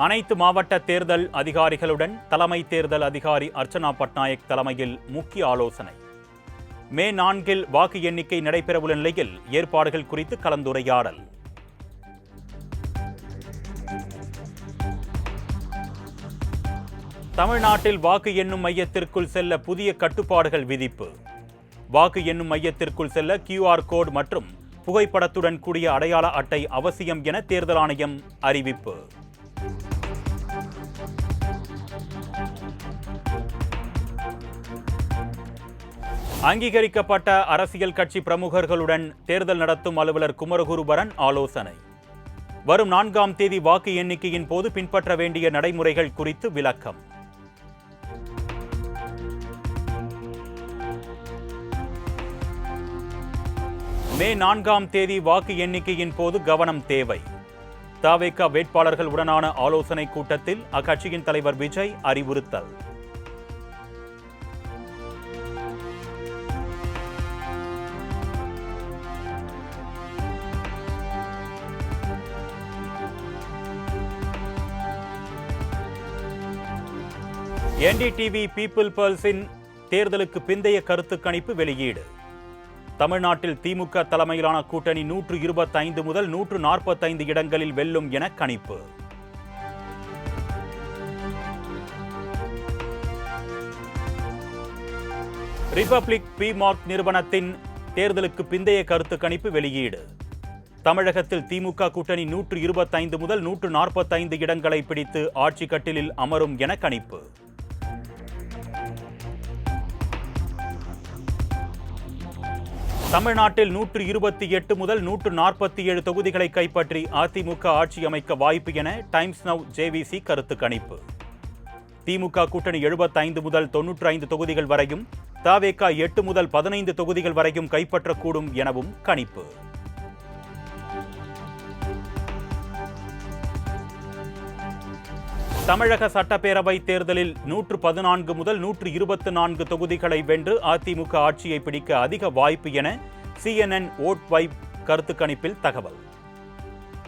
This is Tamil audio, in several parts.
அனைத்து மாவட்ட தேர்தல் அதிகாரிகளுடன் தலைமை தேர்தல் அதிகாரி அர்ச்சனா பட்நாயக் தலைமையில் முக்கிய ஆலோசனை. மே 4 வாக்கு எண்ணிக்கை நடைபெறவுள்ள நிலையில் ஏற்பாடுகள் குறித்து கலந்துரையாடல். தமிழ்நாட்டில் வாக்கு எண்ணும் மையத்திற்குள் செல்ல புதிய கட்டுப்பாடுகள் விதிப்பு. வாக்கு எண்ணும் மையத்திற்குள் செல்ல QR கோட் மற்றும் புகைப்படத்துடன் கூடிய அடையாள அட்டை அவசியம் என தேர்தல் ஆணையம் அறிவிப்பு. அங்கீகரிக்கப்பட்ட அரசியல் கட்சி பிரமுகர்களுடன் தேர்தல் நடத்தும் அலுவலர் குமரகுருபரன் ஆலோசனை. வரும் 4ஆம் தேதி வாக்கு எண்ணிக்கையின் போது பின்பற்ற வேண்டிய நடைமுறைகள் குறித்து விளக்கம். மே 4ஆம் தேதி வாக்கு எண்ணிக்கையின் போது கவனம் தேவை. தவேக வேட்பாளர்கள் உடனான ஆலோசனை கூட்டத்தில் அக்கட்சியின் தலைவர் விஜய் அறிவுறுத்தல். NDTV பீப்பிள் பல்ஸின் தேர்தலுக்கு பிந்தைய கருத்து கணிப்பு வெளியீடு. தமிழ்நாட்டில் திமுக தலைமையிலான கூட்டணி 125 முதல் 145 இடங்களில் வெல்லும் என கணிப்பு. ரிபப்ளிக் பி-மார்க் நிறுவனத்தின் தேர்தலுக்கு பிந்தைய கருத்து கணிப்பு வெளியீடு. தமிழகத்தில் திமுக கூட்டணி 125 முதல் 145 இடங்களை பிடித்து ஆட்சி கட்டிலில் அமரும் என கணிப்பு. தமிழ்நாட்டில் 128 முதல் 147 தொகுதிகளை கைப்பற்றி அதிமுக ஆட்சி அமைக்க வாய்ப்பு என டைம்ஸ் நவ் JVC கருத்து கணிப்பு. திமுக கூட்டணி 75 முதல் 95 தொகுதிகள் வரையும், தவேக 8 முதல் 15 தொகுதிகள் வரையும் கைப்பற்றக்கூடும் எனவும் கணிப்பு. தமிழக சட்டப்பேரவை தேர்தலில் 114 முதல் 124 தொகுதிகளை வென்று அதிமுக ஆட்சியை பிடிக்க அதிக வாய்ப்பு என CNN ஓட் வைப் கருத்து கணிப்பில் தகவல்.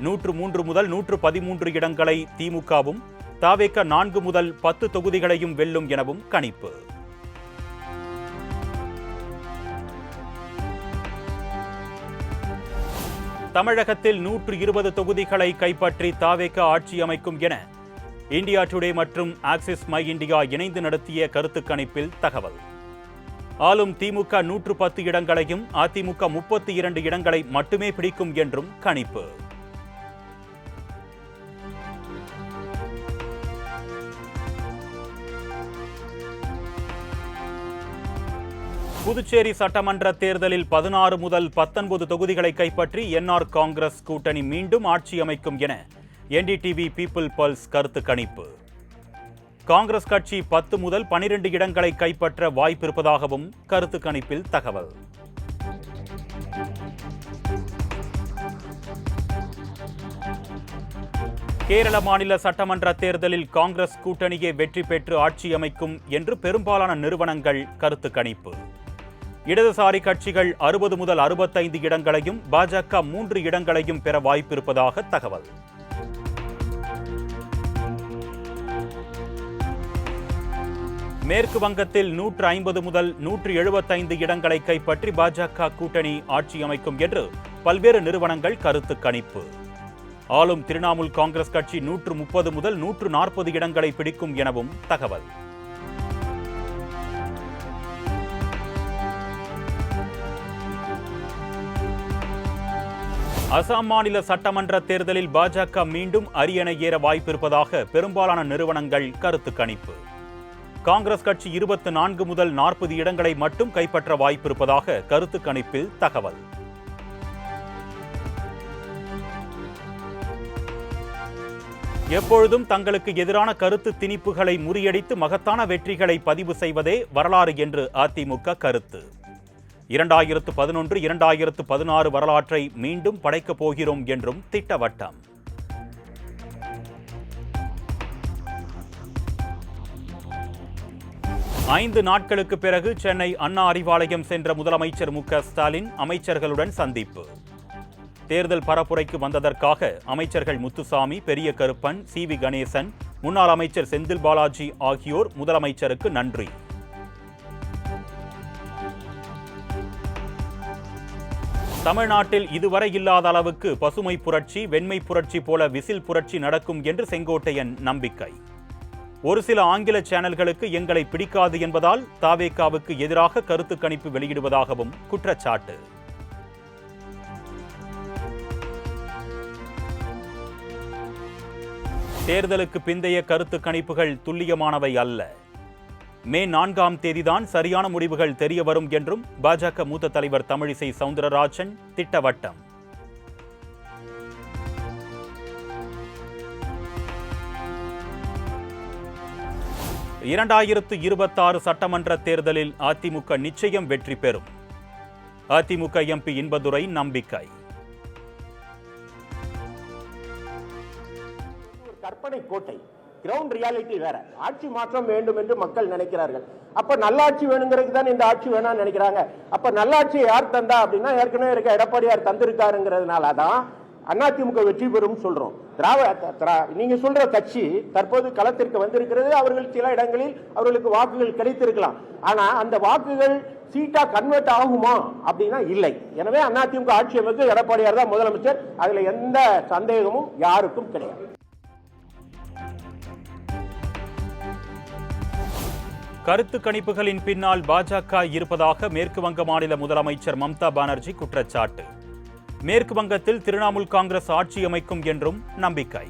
103 முதல் 113 இடங்களை திமுகவும், தவேக 4 முதல் 10 தொகுதிகளையும் வெல்லும் எனவும் கணிப்பு. தமிழகத்தில் 120 தொகுதிகளை கைப்பற்றி தவேக ஆட்சி அமைக்கும் என இந்தியா டுடே மற்றும் ஆக்சிஸ் மை இந்தியா இணைந்து நடத்திய கருத்து கணிப்பில் தகவல். ஆளும் திமுக 110 இடங்களையும், அதிமுக 32 இடங்களை மட்டுமே பிடிக்கும் என்றும் கணிப்பு. புதுச்சேரி சட்டமன்ற தேர்தலில் 16 முதல் 19 தொகுதிகளை கைப்பற்றி NR காங்கிரஸ் கூட்டணி மீண்டும் ஆட்சி அமைக்கும் என NDTV பீப்பிள் பல்ஸ் கருத்து கணிப்பு. காங்கிரஸ் கட்சி 10 முதல் 12 இடங்களை கைப்பற்ற வாய்ப்பிருப்பதாகவும் கருத்து கணிப்பில் தகவல். கேரள மாநில சட்டமன்ற தேர்தலில் காங்கிரஸ் கூட்டணியே வெற்றி பெற்று ஆட்சி அமைக்கும் என்று பெரும்பாலான நிறுவனங்கள் கருத்து கணிப்பு. இடதுசாரி கட்சிகள் 60 முதல் 65 இடங்களையும், பாஜக 3 இடங்களையும் பெற வாய்ப்பிருப்பதாக தகவல். மேற்கு வங்கத்தில் 150 முதல் 175 இடங்களை கைப்பற்றி பாஜக கூட்டணி ஆட்சி அமைக்கும் என்று பல்வேறு நிறுவனங்கள் கருத்து கணிப்பு. ஆளும் திரிணாமுல் காங்கிரஸ் கட்சி 130 முதல் 140 இடங்களை பிடிக்கும் எனவும் தகவல். அசாம் மாநில சட்டமன்ற தேர்தலில் பாஜக மீண்டும் அரியணை ஏற வாய்ப்பிருப்பதாக பெரும்பாலான நிறுவனங்கள் கருத்து கணிப்பு. காங்கிரஸ் கட்சி 24 முதல் 40 இடங்களை மட்டும் கைப்பற்ற வாய்ப்பிருப்பதாக கருத்து கணிப்பில் தகவல். எப்பொழுதும் தங்களுக்கு எதிரான கருத்து திணிப்புகளை முறியடித்து மகத்தான வெற்றிகளை பதிவு செய்வதே வரலாறு என்று அதிமுக கருத்து. 2011, 2016 வரலாற்றை மீண்டும் படைக்கப் போகிறோம் என்றும் திட்டவட்டம். ஐந்து நாட்களுக்கு பிறகு சென்னை அண்ணா அறிவாலயம் சென்ற முதலமைச்சர் மு.க. ஸ்டாலின் அமைச்சர்களுடன் சந்திப்பு. தேர்தல் பரப்புரைக்கு வந்ததற்காக அமைச்சர்கள் முத்துசாமி, பெரிய கருப்பன், சி.வி. கணேசன், முன்னாள் அமைச்சர் செந்தில் பாலாஜி ஆகியோர் முதலமைச்சருக்கு நன்றி. தமிழ்நாட்டில் இதுவரை இல்லாத அளவுக்கு பசுமை புரட்சி, வெண்மை புரட்சி போல விசில் புரட்சி நடக்கும் என்று செங்கோட்டையன் நம்பிக்கை. ஒரு சில ஆங்கில சேனல்களுக்கு எங்களை பிடிக்காது என்பதால் தாவேகாவுக்கு எதிராக கருத்து கணிப்பு வெளியிடுவதாகவும் குற்றச்சாட்டு. தேர்தலுக்கு பிந்தைய கருத்து கணிப்புகள் துல்லியமானவை அல்ல. மே 4ஆம் தேதிதான் சரியான முடிவுகள் தெரிய வரும் என்றும் பாஜக மூத்த தலைவர் தமிழிசை சவுந்தரராஜன் திட்டவட்டம். (2026) சட்டமன்ற தேர்தலில் அதிமுக நிச்சயம் வெற்றி பெறும். அதிமுக எம்பி இன்பதுரை நம்பிக்கை. கற்பனை கோட்டை, கிரவுண்ட் ரியாலிட்டி வேற. ஆட்சி மாற்றம் வேண்டும் என்று மக்கள் நினைக்கிறார்கள். அப்ப நல்லாட்சி வேணுங்கிறதுக்கு தான் இந்த ஆட்சி வேணாம்னு நினைக்கிறாங்க. அப்ப நல்லாட்சியை யார் தந்தா அப்படின்னா ஏற்கனவே இருக்க எடப்பாடியார் தந்திருக்காருங்கிறதுனால தான் அதிமுக வெற்றி பெறும் சொல்றோம். நீங்க சொல்ற கட்சி தற்போது களத்திற்கு வந்திருக்கிறது. அவர்கள் சில இடங்களில் அவர்களுக்கு வாக்குகள் கிடைத்திருக்கலாம். ஆனா அந்த வாக்குகள் சீட்டா கன்வெர்ட் ஆகுமா அப்படின்னா இல்லை. எனவே அதிமுக ஆட்சி அமைத்து எடப்பாடியார் தான் முதலமைச்சர். அதுல எந்த சந்தேகமும் யாருக்கும் கிடையாது. கருத்து கணிப்புகளின் பின்னால் பாஜக இருப்பதாக மேற்கு வங்க மாநில முதலமைச்சர் மம்தா பானர்ஜி குற்றச்சாட்டு. மேற்கு வங்கத்தில் திரிணாமுல் காங்கிரஸ் ஆட்சி அமைக்கும் என்றும் நம்பிக்கை.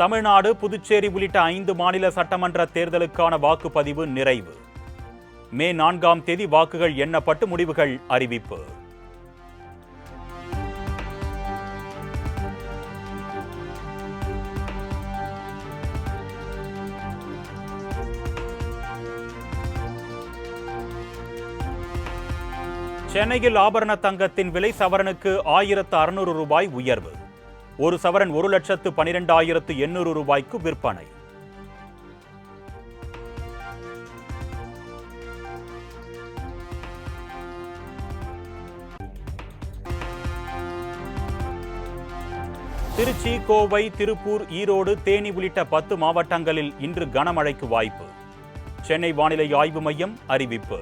தமிழ்நாடு, புதுச்சேரி உள்ளிட்ட 5 மாநில சட்டமன்ற தேர்தலுக்கான வாக்குப்பதிவு நிறைவு. மே 4ஆம் தேதி வாக்குகள் எண்ணப்பட்டு முடிவுகள் அறிவிப்பு. சென்னையில் ஆபரண தங்கத்தின் விலை சவரனுக்கு 1600 ரூபாய் உயர்வு. ஒரு சவரன் 1,12,800 ரூபாய்க்கு விற்பனை. திருச்சி, கோவை, திருப்பூர், ஈரோடு, தேனி உள்ளிட்ட 10 மாவட்டங்களில் இன்று கனமழைக்கு வாய்ப்பு. சென்னை வானிலை ஆய்வு மையம் அறிவிப்பு.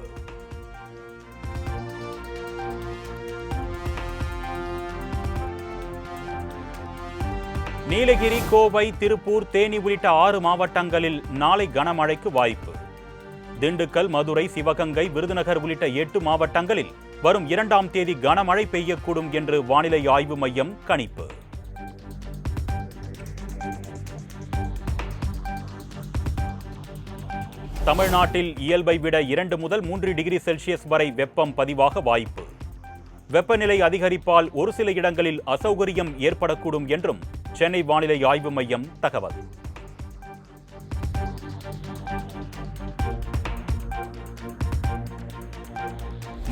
நீலகிரி, கோவை, திருப்பூர், தேனி உள்ளிட்ட 6 மாவட்டங்களில் நாளை கனமழைக்கு வாய்ப்பு. திண்டுக்கல், மதுரை, சிவகங்கை, விருதுநகர் உள்ளிட்ட 8 மாவட்டங்களில் வரும் 2ஆம் தேதி கனமழை பெய்யக்கூடும் என்று வானிலை ஆய்வு மையம் கணிப்பு. தமிழ்நாட்டில் இயல்பை விட 2 முதல் 3 டிகிரி செல்சியஸ் வரை வெப்பம் பதிவாக வாய்ப்பு. வெப்பநிலை அதிகரிப்பால் ஒரு சில இடங்களில் அசௌகரியம் ஏற்படக்கூடும் என்றும் சென்னை வானிலை ஆய்வு மையம் தகவல்.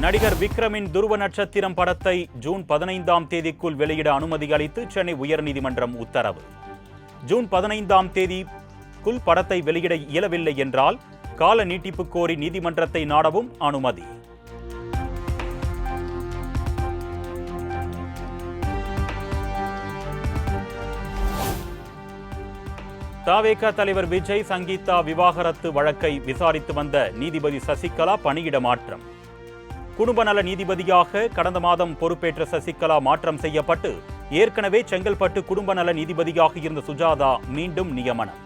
நடிகர் விக்ரமின் துருவ நட்சத்திரம் படத்தை ஜூன் 15ஆம் தேதிக்குள் வெளியிட அனுமதி அளித்து சென்னை உயர்நீதிமன்றம் உத்தரவு. ஜூன் 15ஆம் தேதிக்குள் படத்தை வெளியிட இயலவில்லை என்றால் கால நீட்டிப்பு கோரி நீதிமன்றத்தை நாடவும் அனுமதி. தாவேகா தலைவர் விஜய், சங்கீதா விவாகரத்து வழக்கை விசாரித்து வந்த நீதிபதி சசிகலா பணியிட மாற்றம். குடும்ப நல நீதிபதியாக கடந்த மாதம் பொறுப்பேற்ற சசிகலா மாற்றம் செய்யப்பட்டு ஏற்கனவே செங்கல்பட்டு குடும்ப நல நீதிபதியாக இருந்த சுஜாதா மீண்டும் நியமனம்.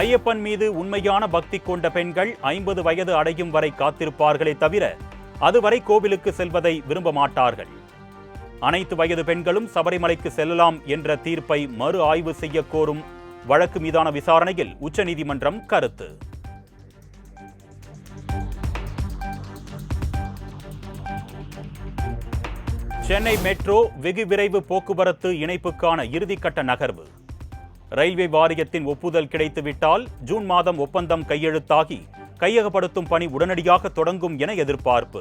ஐயப்பன் மீது உண்மையான பக்தி கொண்ட பெண்கள் 50 வயது அடையும் வரை காத்திருப்பார்களே தவிர அதுவரை கோவிலுக்கு செல்வதை விரும்ப மாட்டார்கள். அனைத்து வயது பெண்களும் சபரிமலைக்கு செல்லலாம் என்ற தீர்ப்பை மறு ஆய்வு செய்ய கோரும் வழக்கு மீதான விசாரணையில் உச்சநீதிமன்றம் கருத்து. சென்னை மெட்ரோ வெகு விரைவு போக்குவரத்து இணைப்புக்கான இறுதிக்கட்ட நகர்வு. ரயில்வே வாரியத்தின் ஒப்புதல் கிடைத்துவிட்டால் ஜூன் மாதம் ஒப்பந்தம் கையெழுத்தாகி கையகப்படுத்தும் பணி உடனடியாக தொடங்கும் என எதிர்பார்ப்பு.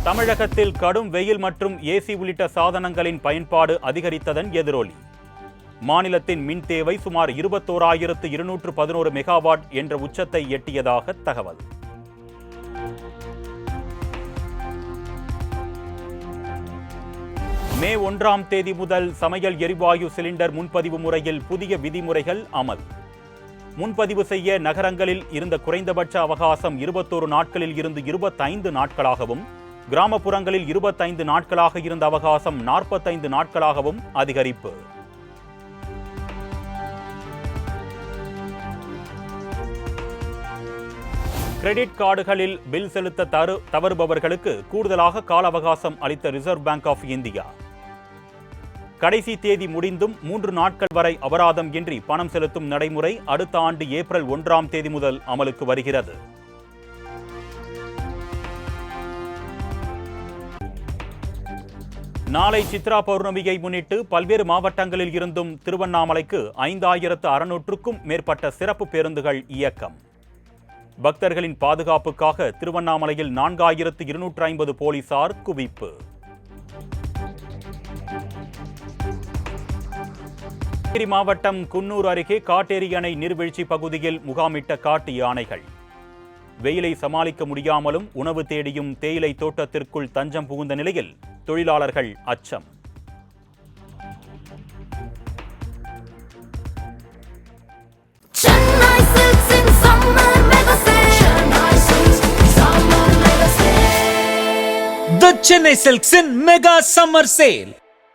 தமிழகத்தில் கடும் வெயில் மற்றும் ஏசி உள்ளிட்ட சாதனங்களின் பயன்பாடு அதிகரித்ததன் எதிரொலி. மாநிலத்தின் மின் தேவை சுமார் 21,211 மெகாவாட் என்ற உச்சத்தை எட்டியதாக தகவல். மே 1ஆம் தேதி முதல் சமையல் எரிவாயு சிலிண்டர் முன்பதிவு முறையில் புதிய விதிமுறைகள் அமல். முன்பதிவு செய்ய நகரங்களில் இருந்த குறைந்தபட்ச அவகாசம் 21 நாட்களில் இருந்து 25 நாட்களாகவும், கிராமப்புறங்களில் 25 நாட்களாக இருந்த அவகாசம் 45 நாட்களாகவும் அதிகரிப்பு. கிரெடிட் கார்டுகளில் பில் செலுத்த தவறுபவர்களுக்கு கூடுதலாக கால அவகாசம் அளித்த ரிசர்வ் பேங்க் ஆஃப் இந்தியா. கடைசி தேதி முடிந்தும் 3 நாட்கள் வரை அபராதம் இன்றி பணம் செலுத்தும் நடைமுறை அடுத்த ஆண்டு ஏப்ரல் 1ஆம் தேதி முதல் அமலுக்கு வருகிறது. நாளை சித்ரா பௌர்ணமியை முன்னிட்டு பல்வேறு மாவட்டங்களில் இருந்தும் திருவண்ணாமலைக்கு 5,600க்கும் மேற்பட்ட சிறப்பு பேருந்துகள் இயக்கம். பக்தர்களின் பாதுகாப்புக்காக திருவண்ணாமலையில் 4,250 போலீசார் குவிப்பு. நீலகிரி மாவட்டம் குன்னூர் அருகே காட்டேரி அணை நீர்வீழ்ச்சி பகுதியில் முகாமிட்ட காட்டு யானைகள். வெயிலை சமாளிக்க முடியாமலும் உணவு தேடியும் தேயிலை தோட்டத்திற்குள் தஞ்சம் புகுந்த நிலையில் தொழிலாளர்கள் அச்சம். The Chennai Silks in Mega Summer Sale.